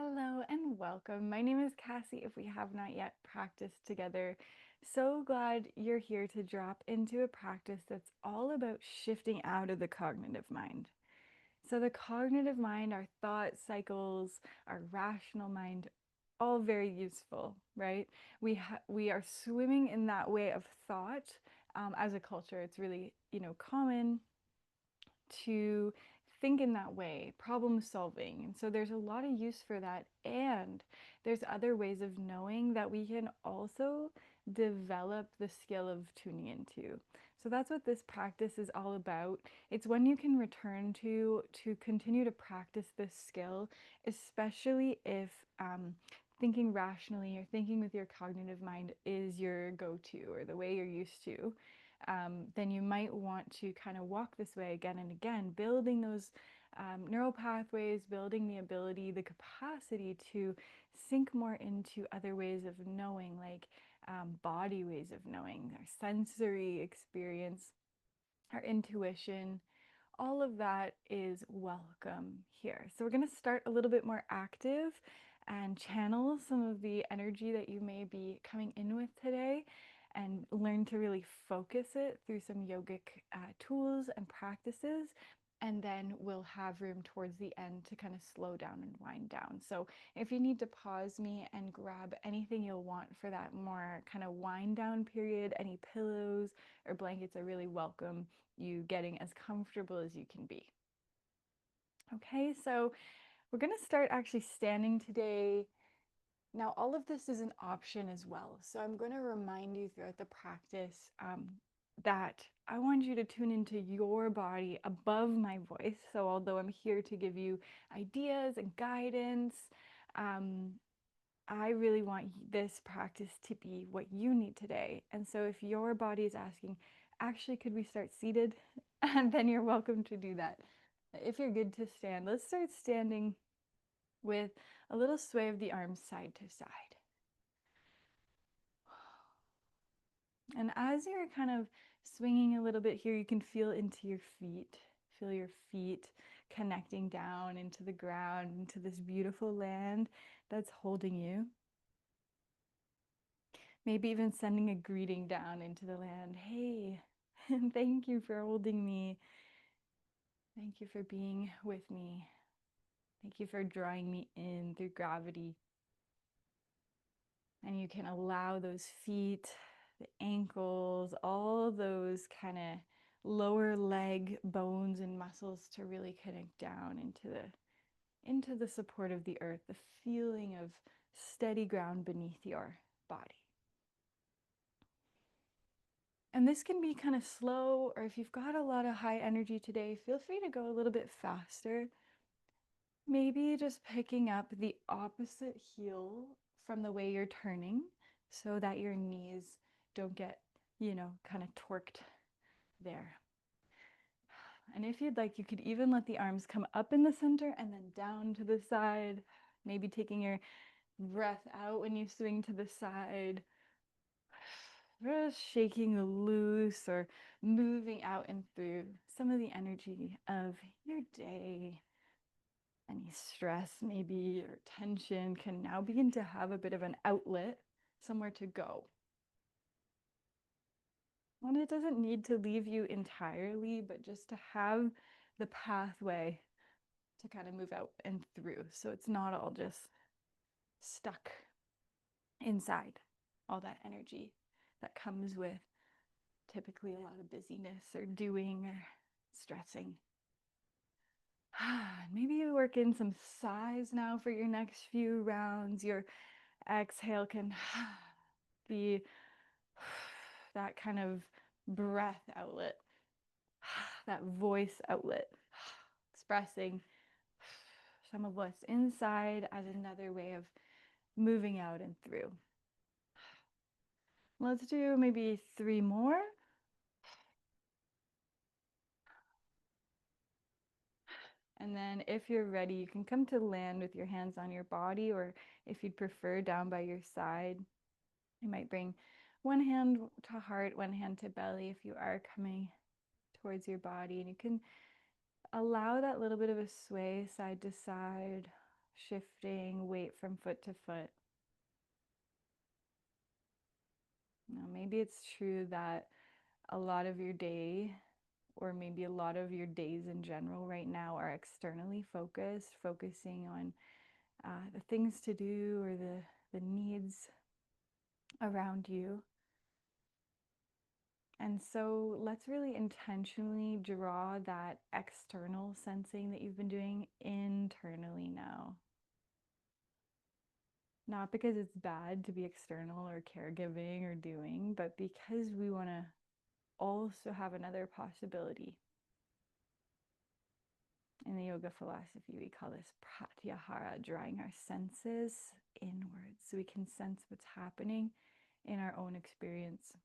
Hello and welcome. My name is Cassie, if we have not yet practiced together. So glad you're here to drop into a practice that's all about shifting out of the cognitive mind. So, the cognitive mind, our thought cycles, our rational mind, all very useful, right? We are swimming in that way of thought as a culture. It's really, common to think in that way, problem solving. And so there's a lot of use for that. And there's other ways of knowing that we can also develop the skill of tuning into. So that's what this practice is all about. It's when you can return to continue to practice this skill, especially if thinking rationally or thinking with your cognitive mind is your go-to or the way you're used to. Then you might want to kind of walk this way again and again, building those neural pathways, building the ability, the capacity to sink more into other ways of knowing, like body ways of knowing, our sensory experience, our intuition. All of that is welcome here. So we're going to start a little bit more active and channel some of the energy that you may be coming in with today and learn to really focus it through some yogic tools and practices. And then we'll have room towards the end to kind of slow down and wind down. So if you need to pause me and grab anything you'll want for that more kind of wind down period, any pillows or blankets are really welcome, you getting as comfortable as you can be. Okay, so we're going to start actually standing today. Now, all of this is an option as well. So I'm going to remind you throughout the practice that I want you to tune into your body above my voice. So although I'm here to give you ideas and guidance, I really want this practice to be what you need today. And so if your body is asking, actually, could we start seated? And then you're welcome to do that. If you're good to stand, let's start standing with a little sway of the arms side to side. And as you're kind of swinging a little bit here, you can feel into your feet. Feel your feet connecting down into the ground, into this beautiful land that's holding you. Maybe even sending a greeting down into the land. Hey, thank you for holding me. Thank you for being with me. Thank you for drawing me in through gravity. And you can allow those feet, the ankles, all those kind of lower leg bones and muscles to really connect down into the support of the earth, the feeling of steady ground beneath your body. And this can be kind of slow, or if you've got a lot of high energy today, feel free to go a little bit faster. Maybe just picking up the opposite heel from the way you're turning so that your knees don't get, kind of torqued there. And if you'd like, you could even let the arms come up in the center and then down to the side, maybe taking your breath out when you swing to the side. Just shaking loose or moving out and through some of the energy of your day. Any stress, maybe, or tension can now begin to have a bit of an outlet, somewhere to go. And it doesn't need to leave you entirely, but just to have the pathway to kind of move out and through. So it's not all just stuck inside, all that energy that comes with typically a lot of busyness or doing or stressing. Maybe you work in some sighs now for your next few rounds. Your exhale can be that kind of breath outlet, that voice outlet, expressing some of what's inside as another way of moving out and through. Let's do maybe 3 more. And then if you're ready, you can come to land with your hands on your body, or if you'd prefer, down by your side. You might bring one hand to heart, one hand to belly if you are coming towards your body. And you can allow that little bit of a sway side to side. shifting weight from foot to foot. Now, maybe it's true that a lot of your day, or maybe a lot of your days in general right now, are externally focused, focusing on the things to do or the needs around you. And so let's really intentionally draw that external sensing that you've been doing internally now. Not because it's bad to be external or caregiving or doing, but because we want to also have another possibility. In the yoga philosophy, we call this pratyahara, drawing our senses inwards so we can sense what's happening in our own experience.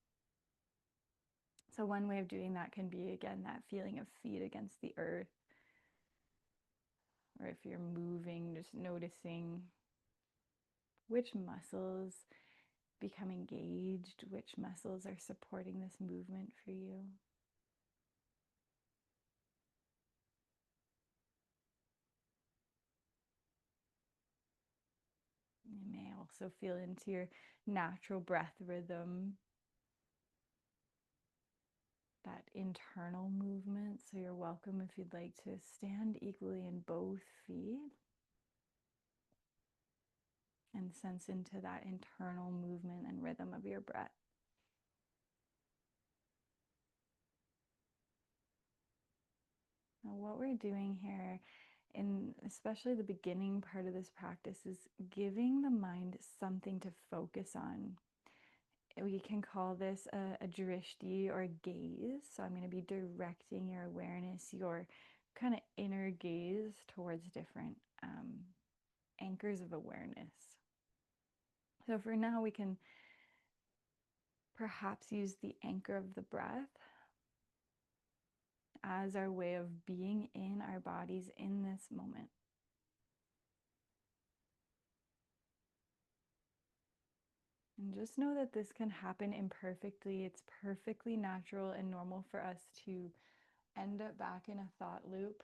So one way of doing that can be, again, that feeling of feet against the earth. Or if you're moving, just noticing which muscles become engaged, which muscles are supporting this movement for you. You may also feel into your natural breath rhythm, that internal movement. So you're welcome if you'd like to stand equally in both feet and sense into that internal movement and rhythm of your breath. Now, what we're doing here, in especially the beginning part of this practice, is giving the mind something to focus on. We can call this a drishti, or a gaze. So I'm going to be directing your awareness, your kind of inner gaze, towards different anchors of awareness. So for now, we can perhaps use the anchor of the breath as our way of being in our bodies in this moment. And just know that this can happen imperfectly. It's perfectly natural and normal for us to end up back in a thought loop,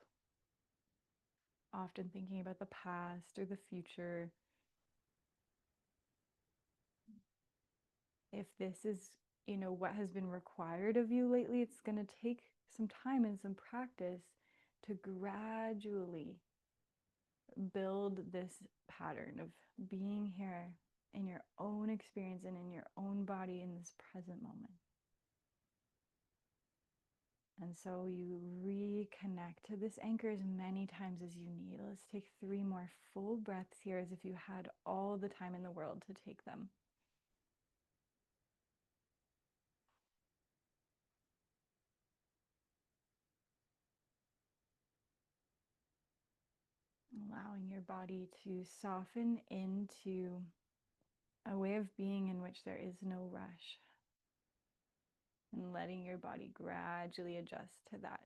often thinking about the past or the future. If this is, what has been required of you lately, it's going to take some time and some practice to gradually build this pattern of being here in your own experience and in your own body in this present moment. And so you reconnect to this anchor as many times as you need. Let's take 3 more full breaths here, as if you had all the time in the world to take them. Allowing your body to soften into a way of being in which there is no rush, and letting your body gradually adjust to that.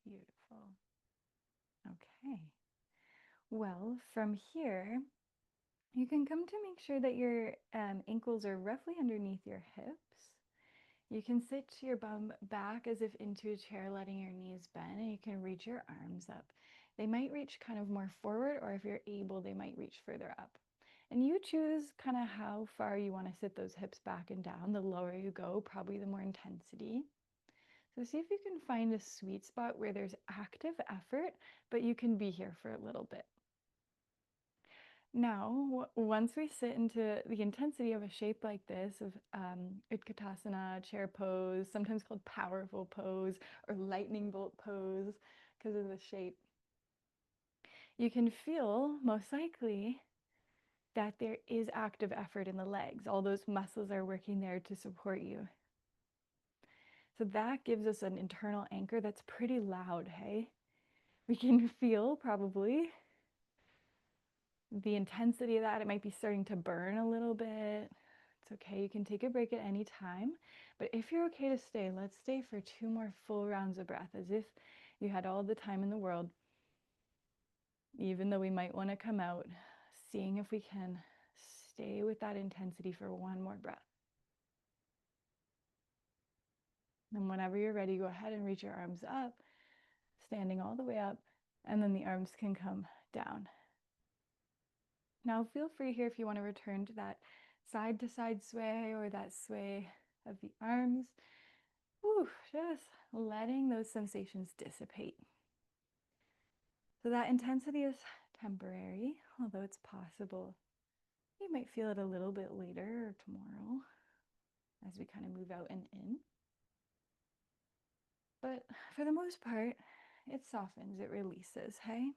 Beautiful. Okay. Well, from here, you can come to make sure that your ankles are roughly underneath your hips. You can sit your bum back as if into a chair, letting your knees bend, and you can reach your arms up. They might reach kind of more forward, or if you're able, they might reach further up. And you choose kind of how far you want to sit those hips back and down. The lower you go, probably the more intensity. So see if you can find a sweet spot where there's active effort, but you can be here for a little bit. Now, once we sit into the intensity of a shape like this, of Utkatasana, chair pose, sometimes called powerful pose or lightning bolt pose because of the shape, you can feel most likely that there is active effort in the legs. All those muscles are working there to support you. So that gives us an internal anchor that's pretty loud, hey? We can feel probably the intensity of that. It might be starting to burn a little bit. It's okay, you can take a break at any time. But if you're okay to stay, let's stay for 2 more full rounds of breath, as if you had all the time in the world. Even though we might want to come out, seeing if we can stay with that intensity for 1 more breath. And whenever you're ready, go ahead and reach your arms up, standing all the way up, and then the arms can come down. Now feel free here if you want to return to that side to side sway or that sway of the arms. Whew, just letting those sensations dissipate. So that intensity is temporary, although it's possible you might feel it a little bit later or tomorrow as we kind of move out and in. But for the most part, it softens, it releases, hey?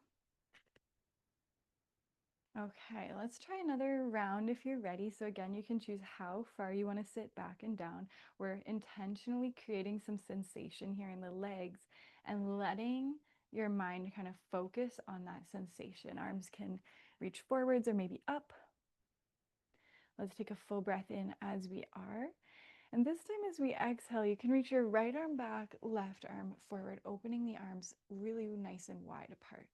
Okay, let's try another round if you're ready. So again, you can choose how far you want to sit back and down. We're intentionally creating some sensation here in the legs and letting your mind kind of focus on that sensation. Arms can reach forwards or maybe up. Let's take a full breath in as we are. And this time as we exhale, you can reach your right arm back, left arm forward, opening the arms really nice and wide apart.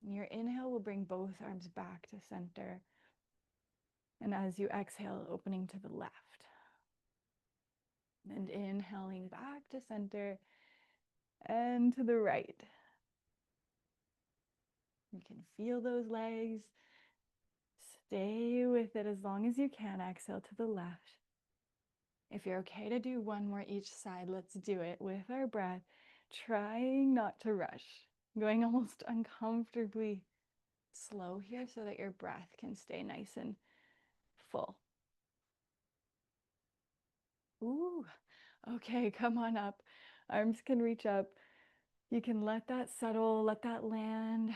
And your inhale will bring both arms back to center. And as you exhale, opening to the left. And inhaling back to center and to the right. You can feel those legs. Stay with it as long as you can. Exhale to the left. If you're okay to do one more each side, let's do it with our breath, trying not to rush, going almost uncomfortably slow here so that your breath can stay nice and full. Ooh, okay, come on up. Arms can reach up. You can let that settle, let that land.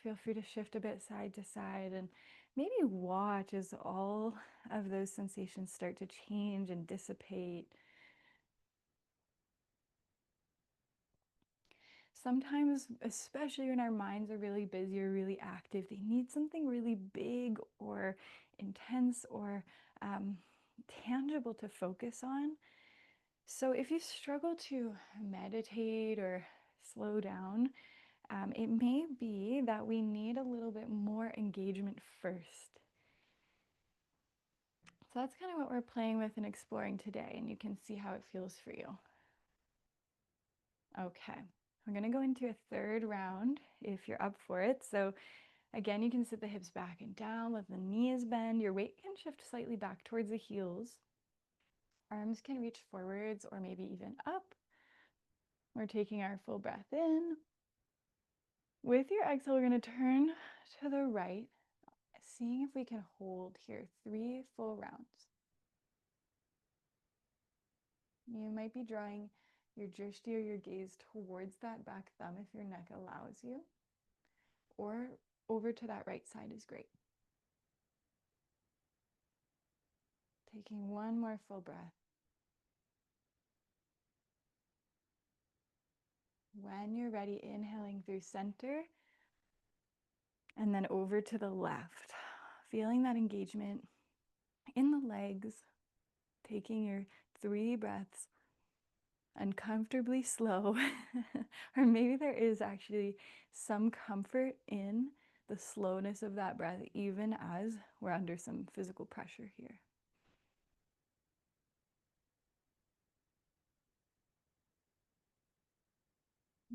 Feel free to shift a bit side to side and maybe watch as all of those sensations start to change and dissipate. Sometimes, especially when our minds are really busy or really active, they need something really big or intense or tangible to focus on. So if you struggle to meditate or slow down, it may be that we need a little bit more engagement first. So that's kind of what we're playing with and exploring today, and you can see how it feels for you. Okay, we're going to go into a third round if you're up for it. So again, you can sit the hips back and down, let the knees bend. Your weight can shift slightly back towards the heels. Arms can reach forwards or maybe even up. We're taking our full breath in. With your exhale, we're going to turn to the right, seeing if we can hold here 3 full rounds. You might be drawing your drishti or your gaze towards that back thumb if your neck allows you, or over to that right side is great. Taking one more full breath. When you're ready, inhaling through center and then over to the left. Feeling that engagement in the legs, taking your 3 breaths uncomfortably slow. Or maybe there is actually some comfort in the slowness of that breath, even as we're under some physical pressure here.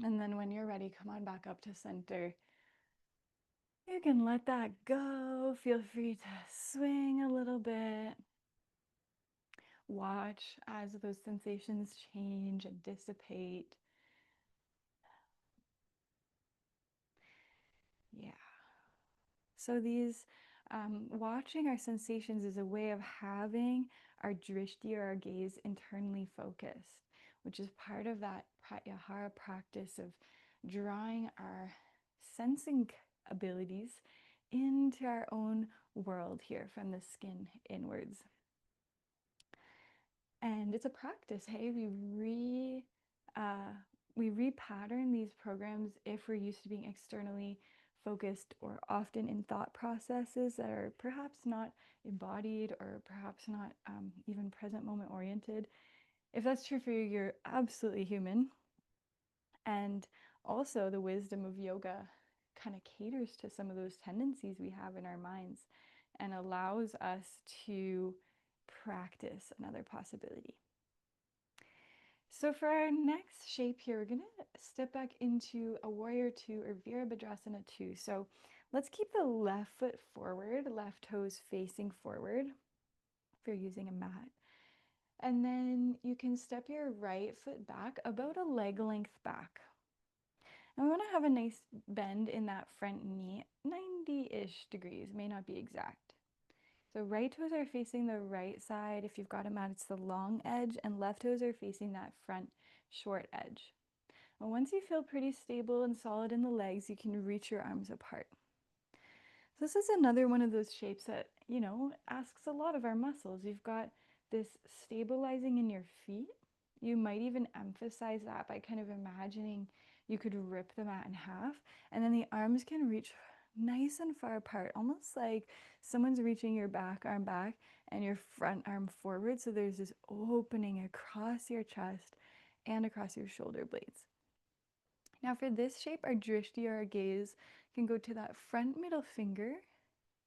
And then when you're ready, come on back up to center. You can let that go. Feel free to swing a little bit. Watch as those sensations change and dissipate. Yeah. So these watching our sensations is a way of having our drishti or our gaze internally focused, which is part of that pratyahara practice of drawing our sensing abilities into our own world here from the skin inwards. And it's a practice, hey, we repattern these programs if we're used to being externally focused or often in thought processes that are perhaps not embodied or perhaps not even present moment oriented. If that's true for you, you're absolutely human. And also the wisdom of yoga kind of caters to some of those tendencies we have in our minds and allows us to practice another possibility. So for our next shape here, we're gonna step back into a warrior two or Virabhadrasana two. So let's keep the left foot forward, left toes facing forward if you're using a mat. And then you can step your right foot back about a leg length back. And we want to have a nice bend in that front knee, 90-ish degrees, may not be exact. So right toes are facing the right side. If you've got a mat, it's the long edge, and left toes are facing that front short edge. And once you feel pretty stable and solid in the legs, you can reach your arms apart. So this is another one of those shapes that, asks a lot of our muscles. You've got this stabilizing in your feet. You might even emphasize that by kind of imagining you could rip the mat in half, and then the arms can reach nice and far apart, almost like someone's reaching your back arm back and your front arm forward. So there's this opening across your chest and across your shoulder blades. Now for this shape, our drishti or our gaze can go to that front middle finger,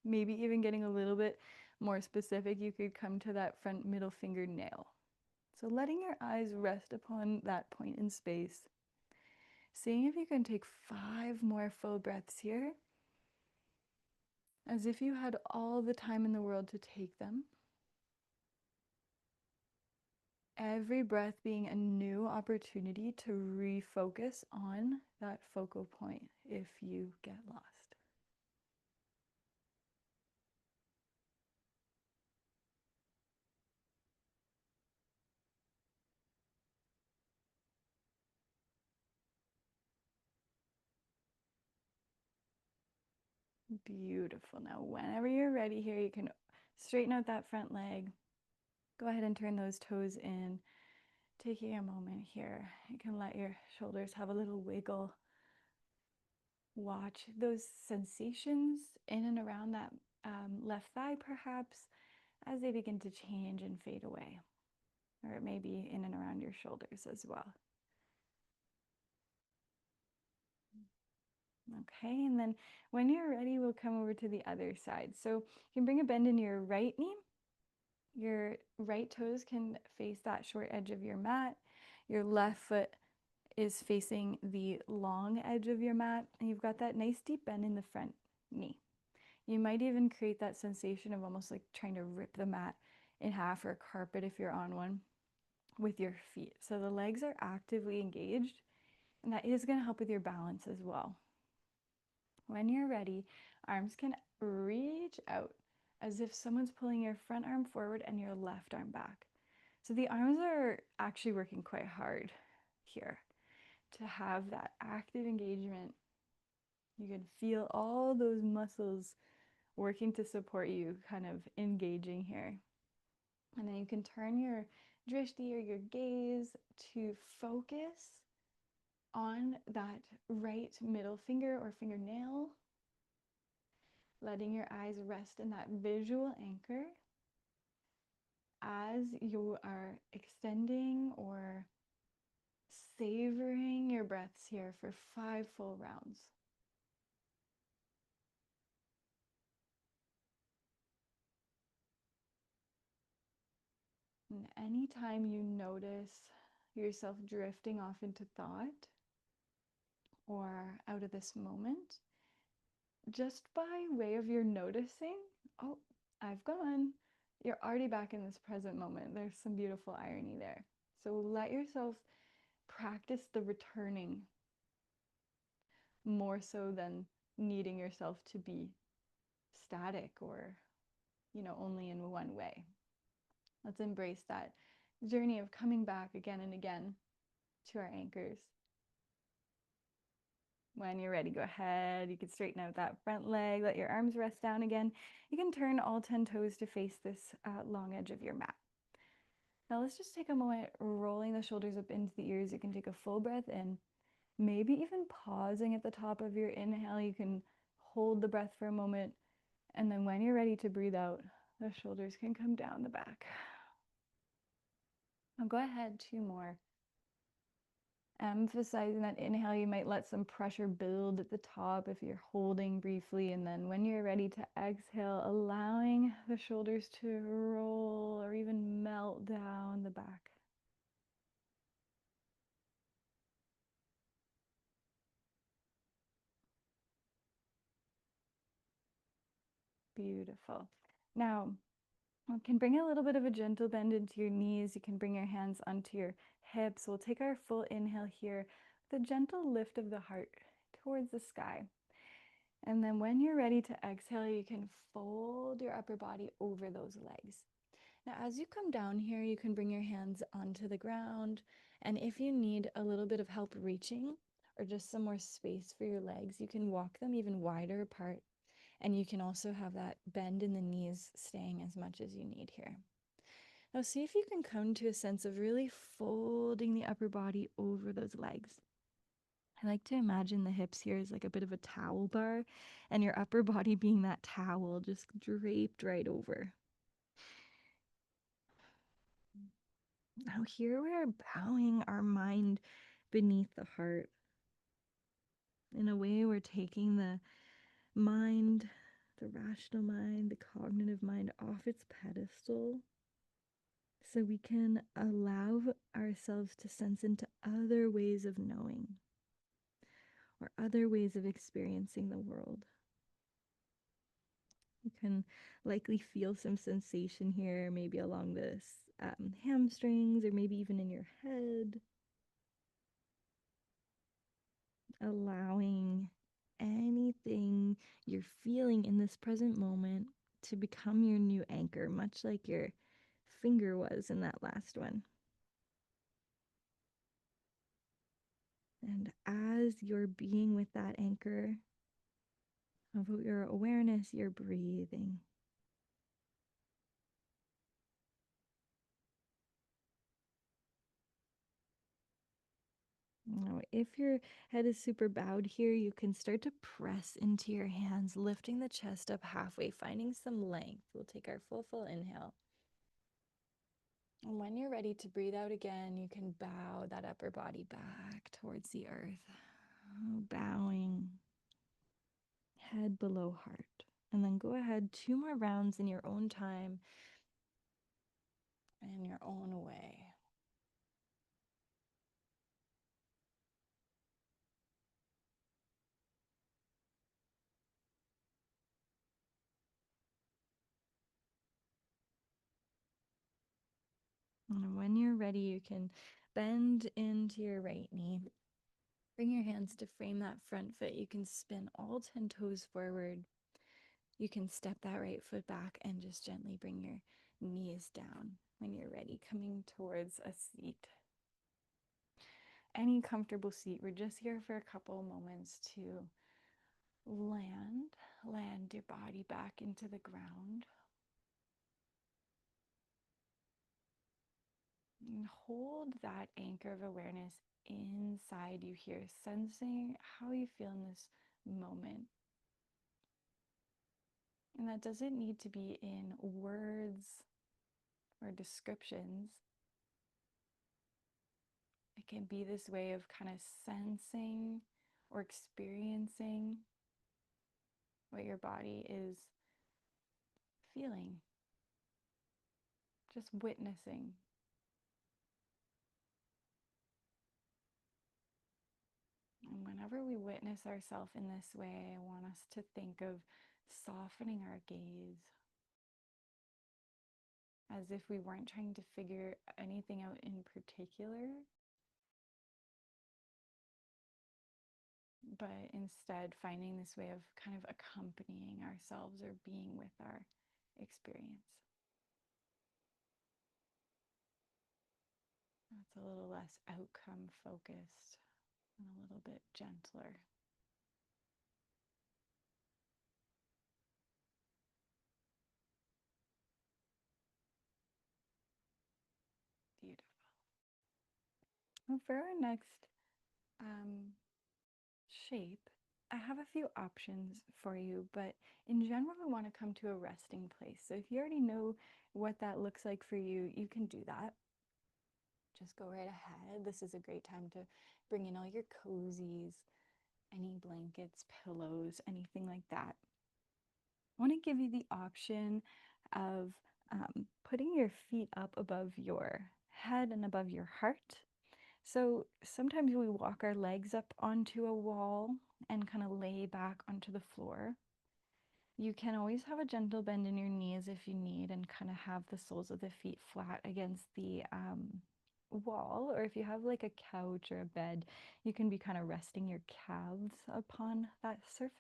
maybe even getting a little bit more specific, you could come to that front middle finger nail. So letting your eyes rest upon that point in space. Seeing if you can take 5 more full breaths here, as if you had all the time in the world to take them. Every breath being a new opportunity to refocus on that focal point if you get lost. Beautiful. Now, whenever you're ready here, you can straighten out that front leg. Go ahead and turn those toes in. Taking a moment here, you can let your shoulders have a little wiggle. Watch those sensations in and around that left thigh, perhaps, as they begin to change and fade away. Or it may be in and around your shoulders as well. Okay, and then when you're ready, we'll come over to the other side. So you can bring a bend in your right knee. Your right toes can face that short edge of your mat. Your left foot is facing the long edge of your mat, and you've got that nice deep bend in the front knee. You might even create that sensation of almost like trying to rip the mat in half, or a carpet if you're on one, with your feet. So the legs are actively engaged, and that is going to help with your balance as well. When you're ready, arms can reach out as if someone's pulling your front arm forward and your left arm back. So the arms are actually working quite hard here to have that active engagement. You can feel all those muscles working to support you, kind of engaging here. And then you can turn your drishti or your gaze to focus on that right middle finger or fingernail, letting your eyes rest in that visual anchor as you are extending or savoring your breaths here for 5 full rounds. And anytime you notice yourself drifting off into thought or out of this moment, just by way of your noticing, oh, I've gone, you're already back in this present moment. There's some beautiful irony there. So let yourself practice the returning more so than needing yourself to be static or, only in one way. Let's embrace that journey of coming back again and again to our anchors. When you're ready, go ahead. You can straighten out that front leg, let your arms rest down again. You can turn all 10 toes to face this long edge of your mat. Now let's just take a moment, rolling the shoulders up into the ears. You can take a full breath in, maybe even pausing at the top of your inhale. You can hold the breath for a moment, and then when you're ready to breathe out, the shoulders can come down the back. Now go ahead, 2 more. Emphasizing that inhale, you might let some pressure build at the top if you're holding briefly, and then when you're ready to exhale, allowing the shoulders to roll or even melt down the back. Beautiful. Now, you can bring a little bit of a gentle bend into your knees. You can bring your hands onto your hips. We'll take our full inhale here with a gentle lift of the heart towards the sky. And then when you're ready to exhale, you can fold your upper body over those legs. Now, as you come down here, you can bring your hands onto the ground. And if you need a little bit of help reaching or just some more space for your legs, you can walk them even wider apart. And you can also have that bend in the knees staying as much as you need here. Now, see if you can come to a sense of really folding the upper body over those legs. I like to imagine the hips here as like a bit of a towel bar and your upper body being that towel just draped right over. Now, here we are bowing our mind beneath the heart. In a way, we're taking the mind, the rational mind, the cognitive mind off its pedestal so we can allow ourselves to sense into other ways of knowing or other ways of experiencing the world. You can likely feel some sensation here, maybe along the hamstrings or maybe even in your head. Allowing anything you're feeling in this present moment to become your new anchor, much like your finger was in that last one. And as you're being with that anchor of your awareness, you're breathing. Now, if your head is super bowed here, you can start to press into your hands, lifting the chest up halfway, finding some length. We'll take our full inhale. And when you're ready to breathe out again, you can bow that upper body back towards the earth, bowing, head below heart. And then go ahead 2 more rounds in your own time and your own way. And when you're ready, you can bend into your right knee. Bring your hands to frame that front foot. You can spin all 10 toes forward. You can step that right foot back and just gently bring your knees down when you're ready, coming towards a seat. Any comfortable seat. We're just here for a couple moments to land your body back into the ground. And hold that anchor of awareness inside you here, sensing how you feel in this moment. And that doesn't need to be in words or descriptions. It can be this way of kind of sensing or experiencing what your body is feeling, just witnessing. And whenever we witness ourselves in this way, I want us to think of softening our gaze as if we weren't trying to figure anything out in particular, but instead finding this way of kind of accompanying ourselves or being with our experience. That's a little less outcome focused and a little bit gentler. Beautiful. Well, for our next shape, I have a few options for you, but in general, I want to come to a resting place. So if you already know what that looks like for you, you can do that. Just go right ahead. This is a great time to bring in all your cozies, any blankets, pillows, anything like that. I want to give you the option of putting your feet up above your head and above your heart. So sometimes we walk our legs up onto a wall and kind of lay back onto the floor. You can always have a gentle bend in your knees if you need, and kind of have the soles of the feet flat against the wall. Or if you have like a couch or a bed, you can be kind of resting your calves upon that surface.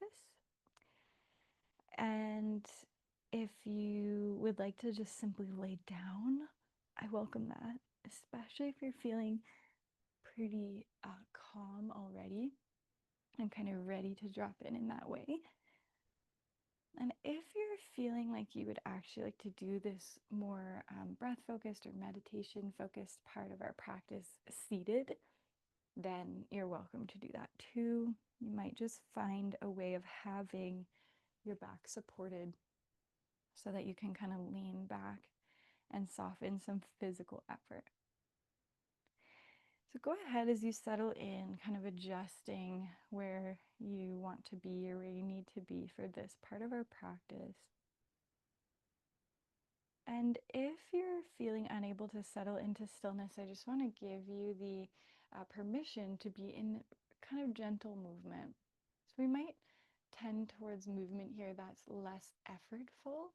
And if you would like to just simply lay down, I welcome that, especially if you're feeling pretty calm already and kind of ready to drop in that way. And if you're feeling like you would actually like to do this more breath focused or meditation focused part of our practice seated, then you're welcome to do that too. You might just find a way of having your back supported so that you can kind of lean back and soften some physical effort. So go ahead as you settle in, kind of adjusting where you want to be or where you need to be for this part of our practice. And if you're feeling unable to settle into stillness, I just want to give you the permission to be in kind of gentle movement. So we might tend towards movement here that's less effortful,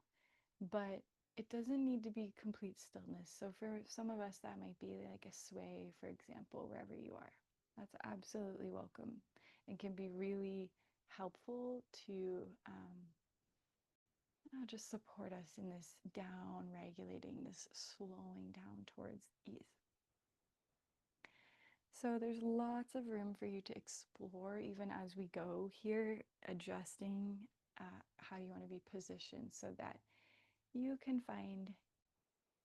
but it doesn't need to be complete stillness. So for some of us, that might be like a sway, for example, wherever you are. That's absolutely welcome and can be really helpful to just support us in this down regulating, this slowing down towards ease. So there's lots of room for you to explore even as we go here, adjusting how you want to be positioned so that you can find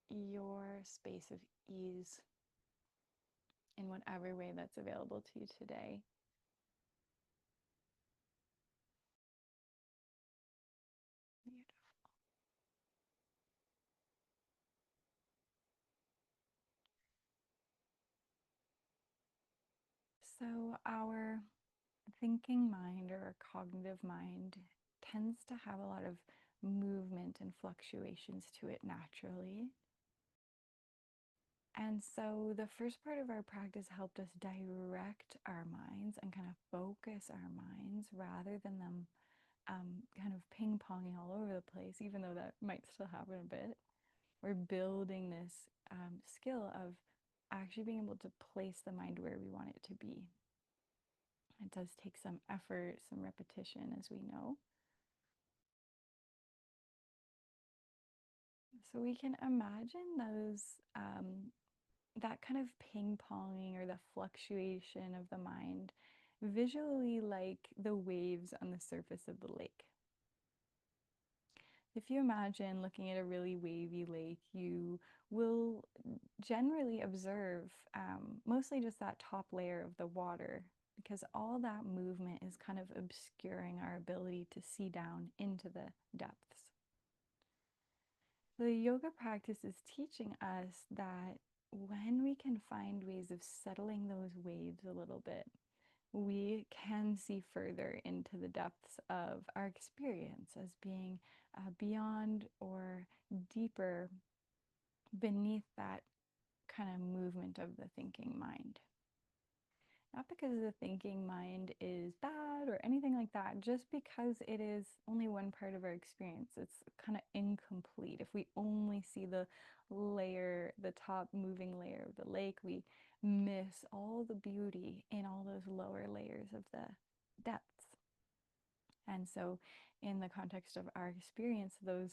your space of ease in whatever way that's available to you today. Beautiful. So our thinking mind or cognitive mind tends to have a lot of movement and fluctuations to it naturally. And so the first part of our practice helped us direct our minds and kind of focus our minds rather than them kind of ping ponging all over the place, even though that might still happen a bit. We're building this skill of actually being able to place the mind where we want it to be. It does take some effort, some repetition, as we know. So we can imagine those that kind of ping ponging or the fluctuation of the mind visually like the waves on the surface of the lake. If you imagine looking at a really wavy lake, you will generally observe mostly just that top layer of the water because all that movement is kind of obscuring our ability to see down into the depths. The yoga practice is teaching us that when we can find ways of settling those waves a little bit, we can see further into the depths of our experience as being beyond or deeper beneath that kind of movement of the thinking mind. Not because the thinking mind is bad or anything like that, just because it is only one part of our experience. It's kind of incomplete. If we only see the layer, the top moving layer of the lake, we miss all the beauty in all those lower layers of the depths. And so, in the context of our experience, those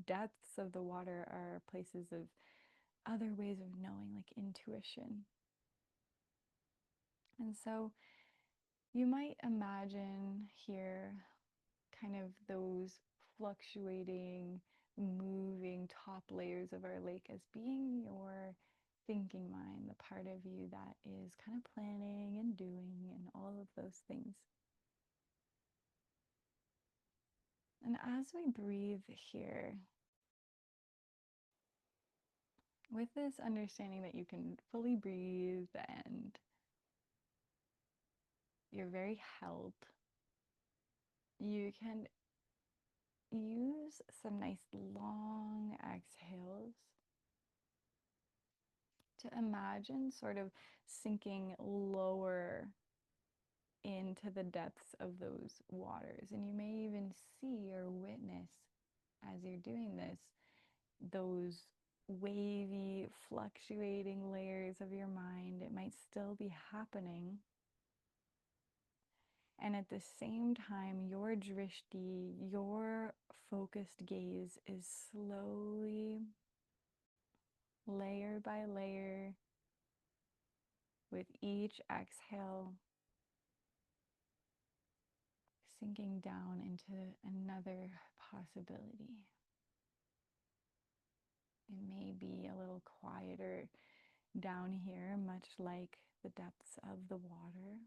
depths of the water are places of other ways of knowing, like intuition. And so, you might imagine here kind of those fluctuating, moving top layers of our lake as being your thinking mind, the part of you that is kind of planning and doing and all of those things. And as we breathe here, with this understanding that you can fully breathe and you're very held, you can use some nice long exhales to imagine sort of sinking lower into the depths of those waters. And you may even see or witness as you're doing this, those wavy, fluctuating layers of your mind. It might still be happening. And at the same time, your drishti, your focused gaze, is slowly, layer by layer, with each exhale, sinking down into another possibility. It may be a little quieter down here, much like the depths of the water.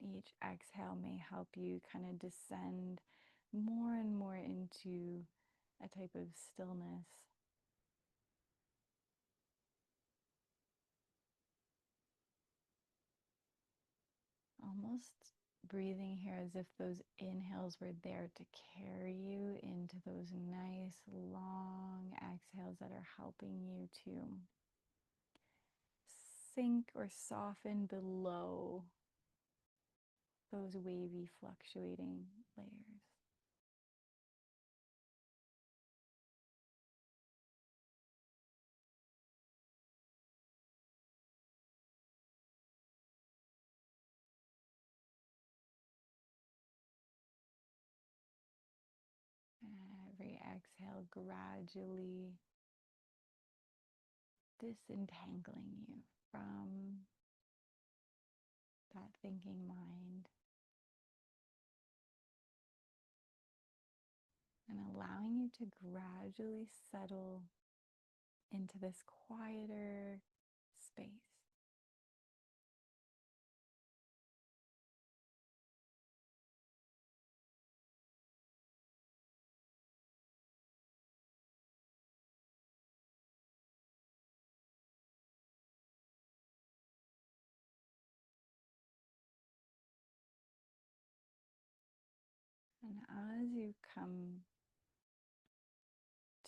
Each exhale may help you kind of descend more and more into a type of stillness. Almost breathing here as if those inhales were there to carry you into those nice long exhales that are helping you to sink or soften below those wavy, fluctuating layers. Every exhale gradually disentangling you from that thinking mind and allowing you to gradually settle into this quieter space. And as you come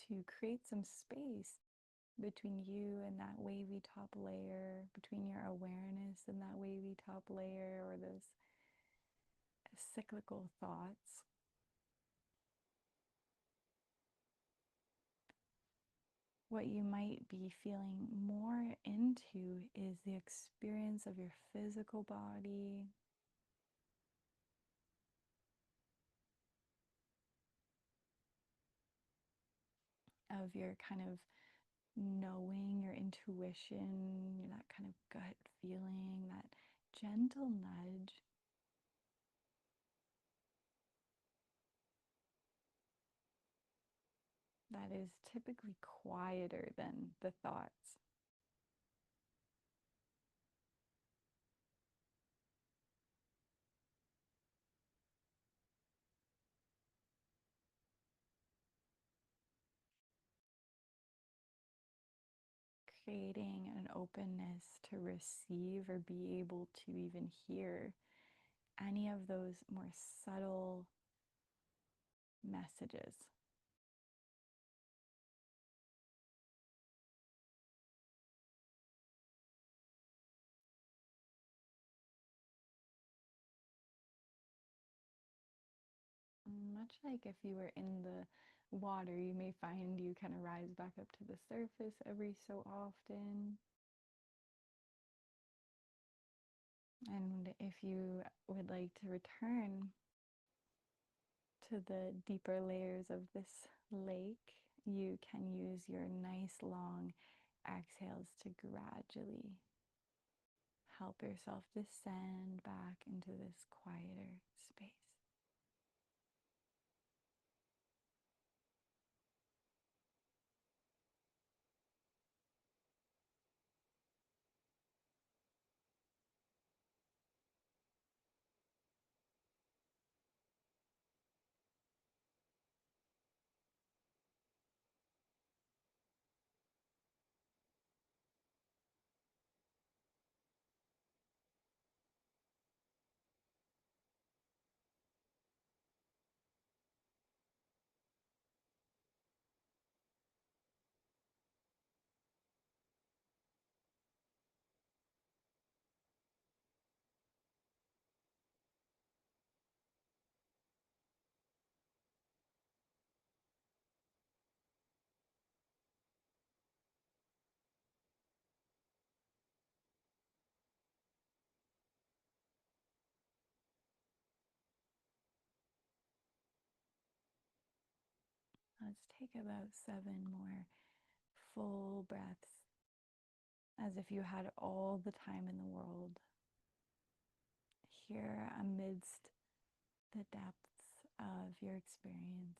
to create some space between you and that wavy top layer, between your awareness and that wavy top layer, or those cyclical thoughts, what you might be feeling more into is the experience of your physical body, of your kind of knowing, your intuition, that kind of gut feeling, that gentle nudge that is typically quieter than the thoughts. Creating an openness to receive or be able to even hear any of those more subtle messages. Much like if you were in the water, you may find you kind of rise back up to the surface every so often. And if you would like to return to the deeper layers of this lake, you can use your nice long exhales to gradually help yourself descend back into this quieter space. Let's take about 7 more full breaths, as if you had all the time in the world here amidst the depths of your experience.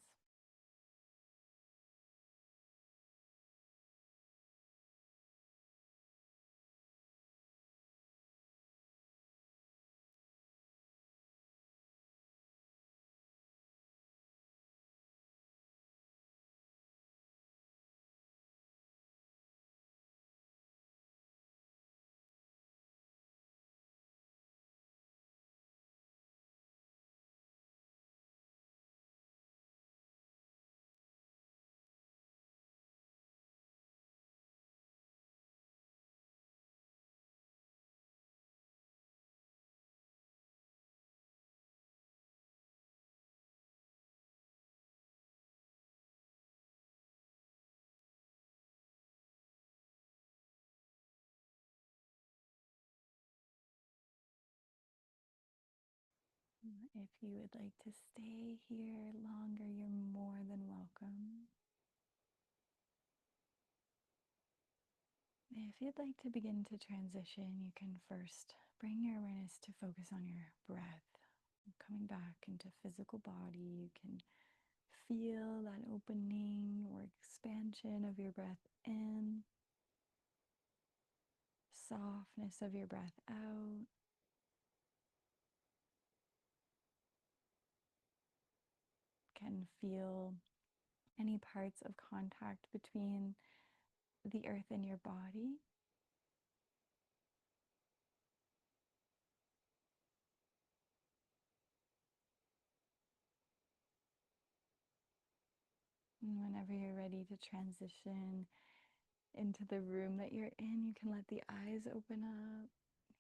If you would like to stay here longer, you're more than welcome. If you'd like to begin to transition, you can first bring your awareness to focus on your breath. Coming back into physical body, you can feel that opening or expansion of your breath in, softness of your breath out. Can feel any parts of contact between the earth and your body. And whenever you're ready to transition into the room that you're in, you can let the eyes open up,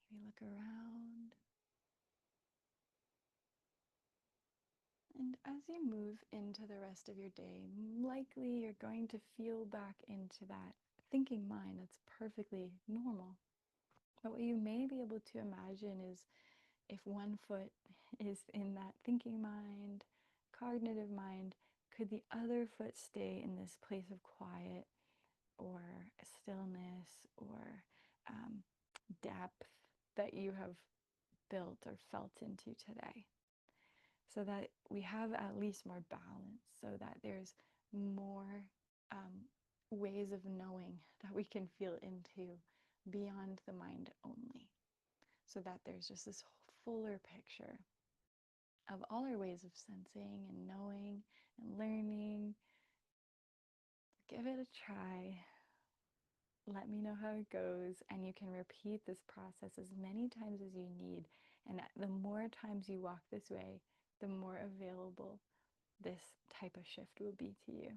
maybe look around. And as you move into the rest of your day, likely you're going to feel back into that thinking mind. That's perfectly normal. But what you may be able to imagine is if one foot is in that thinking mind, cognitive mind, could the other foot stay in this place of quiet or stillness or depth that you have built or felt into today? So that we have at least more balance, so that there's more ways of knowing that we can feel into beyond the mind only. So that there's just this fuller picture of all our ways of sensing and knowing and learning. Give it a try. Let me know how it goes, and you can repeat this process as many times as you need. And the more times you walk this way, the more available this type of shift will be to you.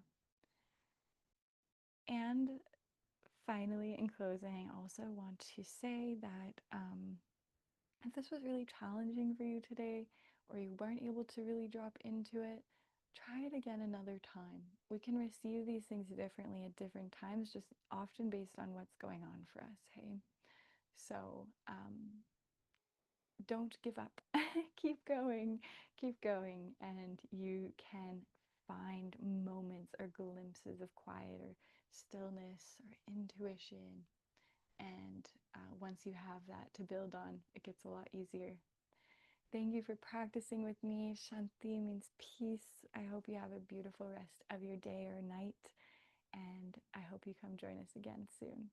And finally, in closing, I also want to say that if this was really challenging for you today, or you weren't able to really drop into it, try it again another time. We can receive these things differently at different times, just often based on what's going on for us, hey? So don't give up. Keep going, and you can find moments or glimpses of quiet or stillness or intuition. And once you have that to build on, it gets a lot easier. Thank you for practicing with me. Shanti means peace. I hope you have a beautiful rest of your day or night, and I hope you come join us again soon.